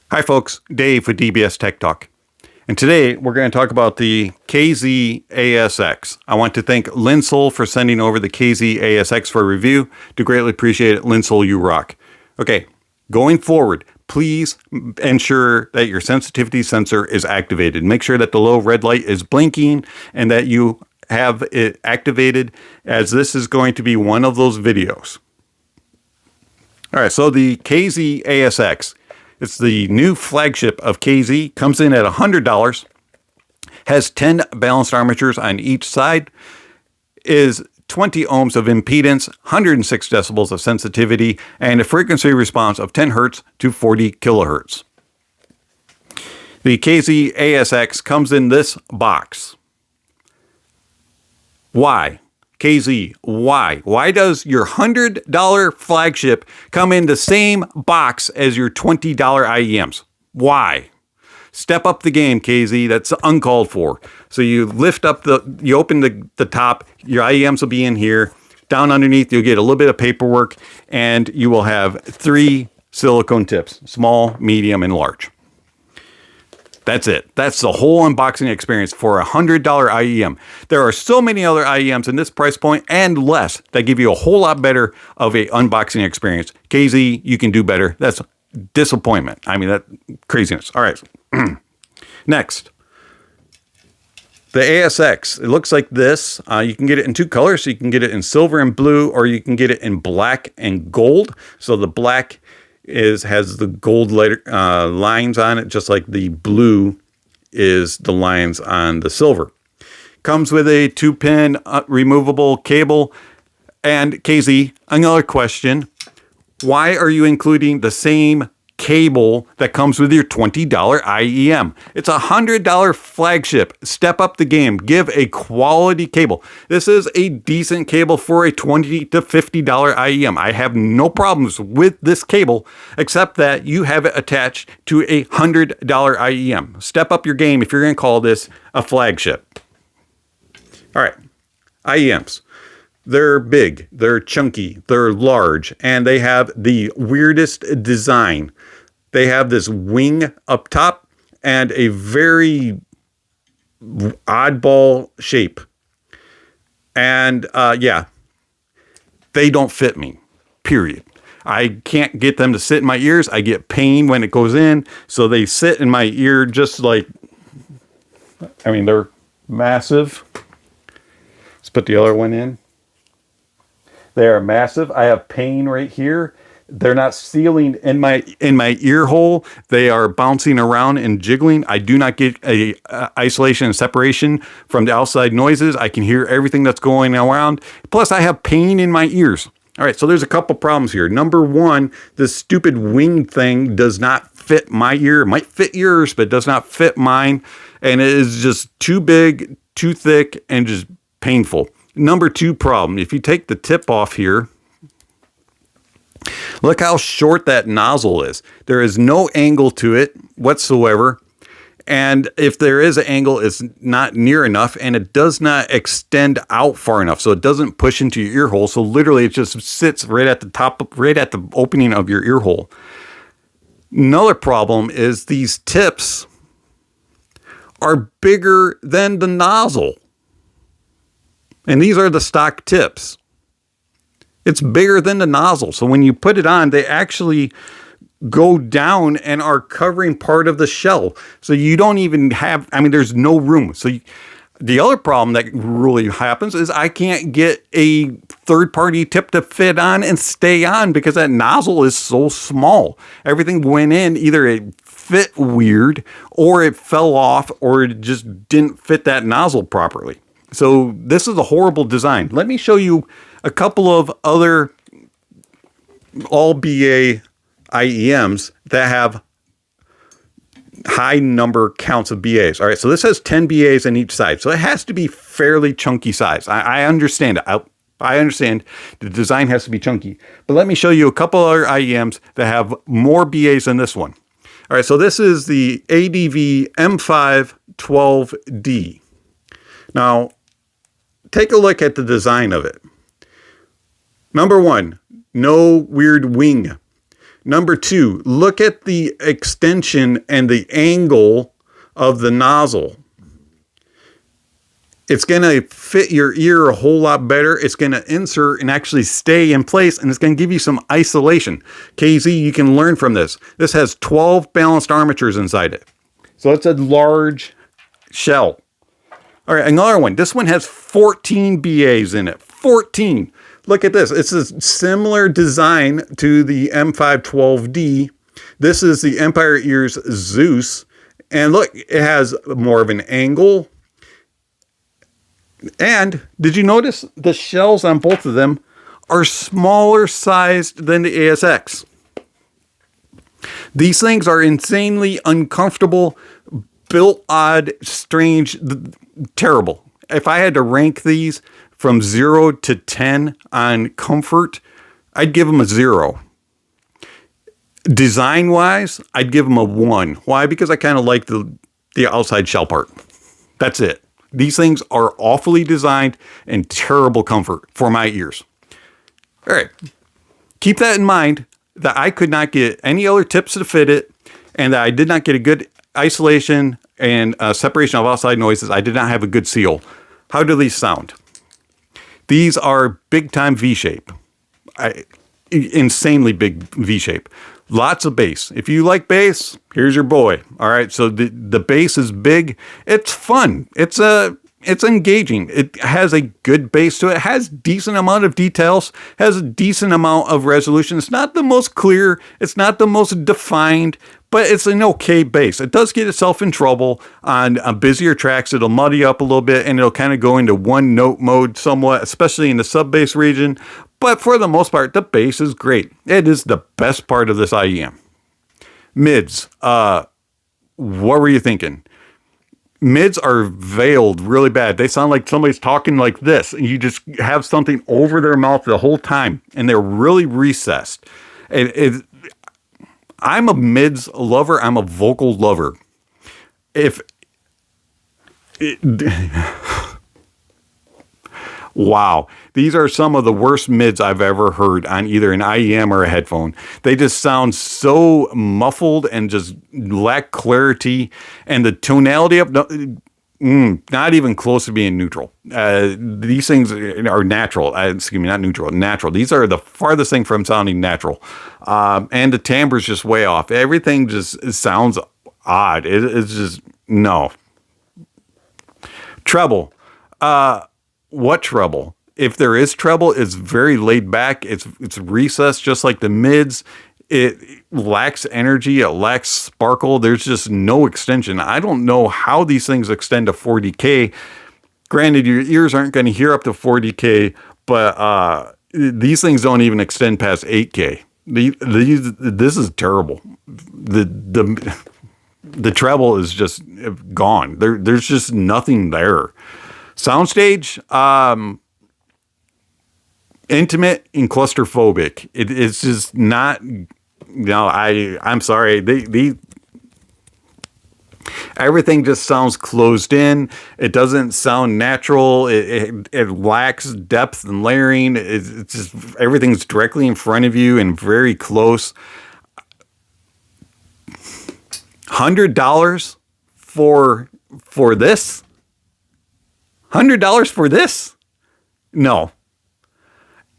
Hi folks, Dave with DBS Tech Talk. And today we're going to talk about the KZ ASX. I want to thank Linsoul for sending over the KZ ASX for review. Do greatly appreciate it. Linsoul, you rock. Okay, going forward, please ensure that your sensitivity sensor is activated. Make sure that the low red light is blinking and that you have it activated, as this is going to be one of those videos. All right, so the KZ ASX. It's the new flagship of KZ, comes in at $100, has 10 balanced armatures on each side, is 20 ohms of impedance, 106 decibels of sensitivity, and a frequency response of 10 hertz to 40 kilohertz. The KZ ASX comes in this box. Why? KZ, why? Why does your $100 flagship come in the same box as your $20 IEMs? Why? Step up the game, KZ. That's uncalled for. So you lift up you open the top, your IEMs will be in here. Down underneath, you'll get a little bit of paperwork, and you will have 3 silicone tips, small, medium, and large. That's it. That's the whole unboxing experience for a $100 IEM. There are so many other IEMs in this price point and less that give you a whole lot better of a unboxing experience. KZ, you can do better. That's disappointment. I mean, that craziness. All right. Next, the ASX. It looks like this. You can get it in 2 colors. So you can get it in silver and blue, or you can get it in black and gold. So the black has the gold lines on it, just like the blue is the lines on the silver. Comes with a 2-pin removable cable. And KZ, another question. Why are you including the same cable that comes with your $20 IEM? It's a $100 flagship. Step up the game. Give a quality cable. This is a decent cable for a $20 to $50 IEM. I have no problems with this cable, except that you have it attached to a $100 IEM. Step up your game if you're going to call this a flagship. All right, IEMs. They're big, they're chunky, they're large, and they have the weirdest design. They have this wing up top and a very oddball shape. And yeah, they don't fit me, period. I can't get them to sit in my ears. I get pain when it goes in. So they sit in my ear just like, I mean, they're massive. Let's put the other one in. They are massive. I have pain right here. They're not sealing in my ear hole. They are bouncing around and jiggling. I do not get a isolation and separation from the outside noises. I can hear everything that's going around. Plus, I have pain in my ears. All right, so there's a couple problems here. Number one, this stupid wing thing does not fit my ear. It might fit yours, but it does not fit mine. And it is just too big, too thick, and just painful. Number 2 problem, if you take the tip off here, look how short that nozzle is. There is no angle to it whatsoever. And if there is an angle, it's not near enough, and it does not extend out far enough. So it doesn't push into your ear hole. So literally it just sits right at the top, right at the opening of your ear hole. Another problem is these tips are bigger than the nozzle. And these are the stock tips. It's bigger than the nozzle. So when you put it on, they actually go down and are covering part of the shell. So you don't even have, I mean, there's no room. So the other problem that really happens is I can't get a third-party tip to fit on and stay on because that nozzle is so small. Everything went in, either it fit weird or it fell off or it just didn't fit that nozzle properly. So this is a horrible design. Let me show you a couple of other all BA IEMs that have high number counts of BAs. All right, so this has 10 BAs on each side. So it has to be fairly chunky size. I understand it. I understand the design has to be chunky. But let me show you a couple other IEMs that have more BAs than this one. All right, so this is the ADV M512D. Now, take a look at the design of it. Number one, no weird wing. Number 2, look at the extension and the angle of the nozzle. It's going to fit your ear a whole lot better. It's going to insert and actually stay in place, and it's going to give you some isolation. KZ, you can learn from this. This has 12 balanced armatures inside it. So it's a large shell. All right, another one. This one has 14 BAs in it. 14. Look at this. It's a similar design to the M512D. This is the Empire Ears Zeus. And look, it has more of an angle. And did you notice the shells on both of them are smaller sized than the ASX? These things are insanely uncomfortable, built odd, strange, terrible. If I had to rank these from 0 to 10 on comfort, I'd give them a 0. Design-wise, I'd give them a 1. Why? Because I kind of like the outside shell part. That's it. These things are awfully designed and terrible comfort for my ears. All right. Keep that in mind, that I could not get any other tips to fit it, and that I did not get a good isolation and separation of outside noises. I did not have a good seal. How do these sound? These are big time V-shape. Insanely big V-shape. Lots of bass. If you like bass, here's your boy. All right. So the bass is big. It's fun. It's engaging. It has a good bass to it. It has decent amount of details. Has a decent amount of resolution. It's not the most clear. It's not the most defined, but it's an okay bass. It does get itself in trouble on busier tracks. It'll muddy up a little bit, and it'll kind of go into one note mode somewhat, especially in the sub bass region. But for the most part, the bass is great. It is the best part of this IEM. Mids. What were you thinking? Mids are veiled really bad. They sound like somebody's talking like this, and you just have something over their mouth the whole time, and they're really recessed. I'm a mids lover. I'm a vocal lover. Wow. These are some of the worst mids I've ever heard on either an IEM or a headphone. They just sound so muffled and just lack clarity. And the tonality of not even close to being neutral. These things are natural. Excuse me, not neutral, natural. These are the farthest thing from sounding natural. And the timbre is just way off. Everything just sounds odd. It's just, no. Treble. What treble? If there is treble, it's very laid back. It's recessed just like the mids. It lacks energy. It lacks sparkle. There's just no extension. I don't know how these things extend to 40K. Granted, your ears aren't going to hear up to 40K, but these things don't even extend past 8K. This is terrible. The treble is just gone. There's just nothing there. Soundstage, intimate and claustrophobic. It's just not. No, I'm sorry. Everything just sounds closed in. It doesn't sound natural. It lacks depth and layering. It's just everything's directly in front of you and very close. $100 for this. $100 for this? No.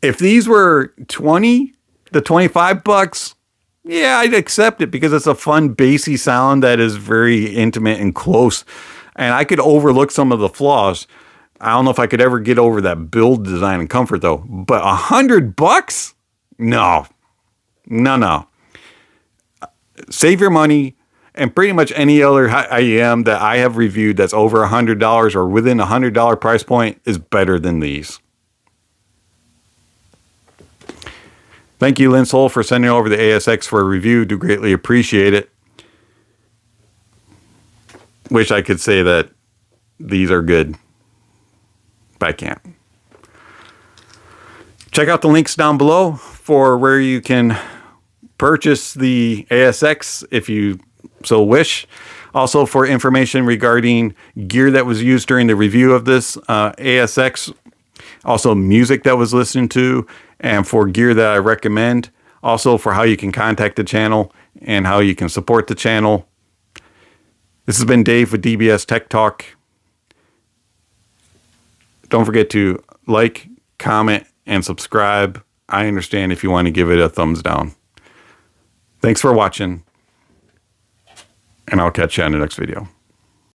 If these were 20 to 25 bucks, yeah, I'd accept it because it's a fun bassy sound that is very intimate and close. And I could overlook some of the flaws. I don't know if I could ever get over that build design and comfort though. But $100? No. Save your money. And pretty much any other IEM that I have reviewed that's over $100 or within a $100 price point is better than these. Thank you, Linsoul, for sending over the ASX for a review. Do greatly appreciate it. Wish I could say that these are good, but I can't. Check out the links down below for where you can purchase the ASX if you so wish. Also for information regarding gear that was used during the review of this ASX, also music that was listened to, and for gear that I recommend. Also for how you can contact the channel and how you can support the channel. This has been Dave with DBS Tech Talk. Don't forget to like, comment, and subscribe. I understand if you want to give it a thumbs down. Thanks for watching, and I'll catch you on the next video.